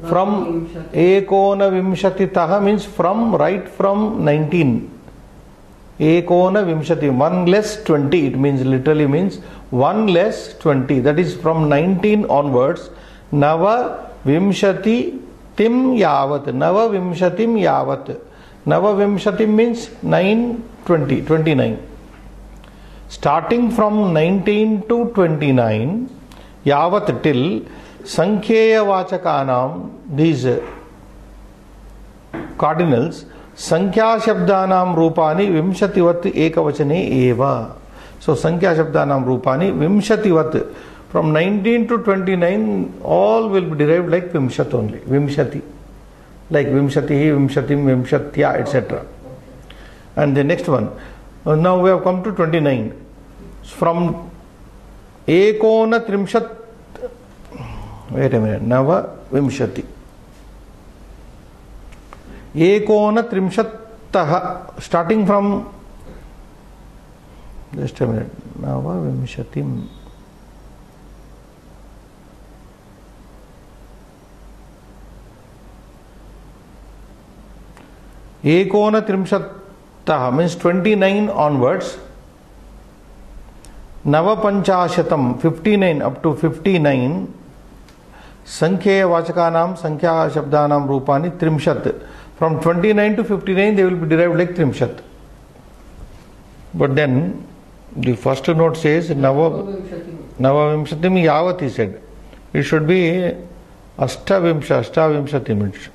From Ekona Vimshati Taha means from right from 19. Ekona Vimshati, 1 less 20. It means literally means 1 less 20. That is from 19 onwards. Nava Vimshati Tim Yavat. Nava Vimshatim Yavat. Nava Vimshatim means 9, 20, 29. Starting from 19 to 29, Yavat till Sankhya Vachakanam, these cardinals, Sankhya Shabdanam Rupani Vimshativat Ekavachane Eva. So Sankhya Shabdanam Rupani Vimshativat. From 19 to 29, all will be derived like Vimshat only. Vimshati. Like Vimshatihi, Vimshatim, Vimshatya, etc. And the next one. Now we have come to 29. From Ekona Trimshat. Wait a minute. Nava Vimshati. Ekona Trimshattaha. Starting from. Just a minute. Nava Vimshatim. Ekona Trimshattaha means 29 onwards. Navapanchashatam 59 up to 59. Sankhya Vachakanam, Sankhya Shabdanam Rupani Trimshat. From 29 to 59 they will be derived like Trimshat. But then the first note says Navavimshatim Yavat, he said. It should be Astavimshatim.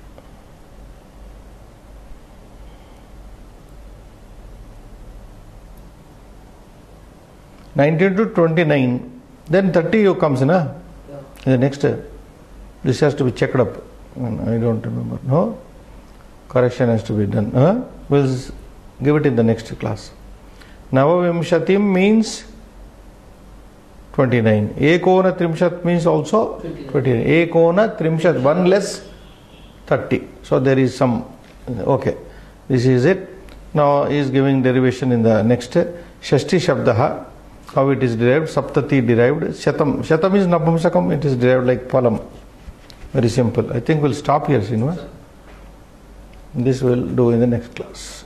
19 to 29, then 30 comes, na? Yeah. The next, this has to be checked up. I don't remember. No? Correction has to be done. We'll give it in the next class. Navavimshatim means 29. Ekona trimshat means also 29. Ekona trimshat, 1 less 30. So there is some, okay. This is it. Now he is giving derivation in the next. Shashti Shabdaha, how it is derived, Saptati derived. Shatam. Shatam is Napumsakam, it is derived like Palam. Very simple. I think we'll stop here, Srinivas. This we'll do in the next class.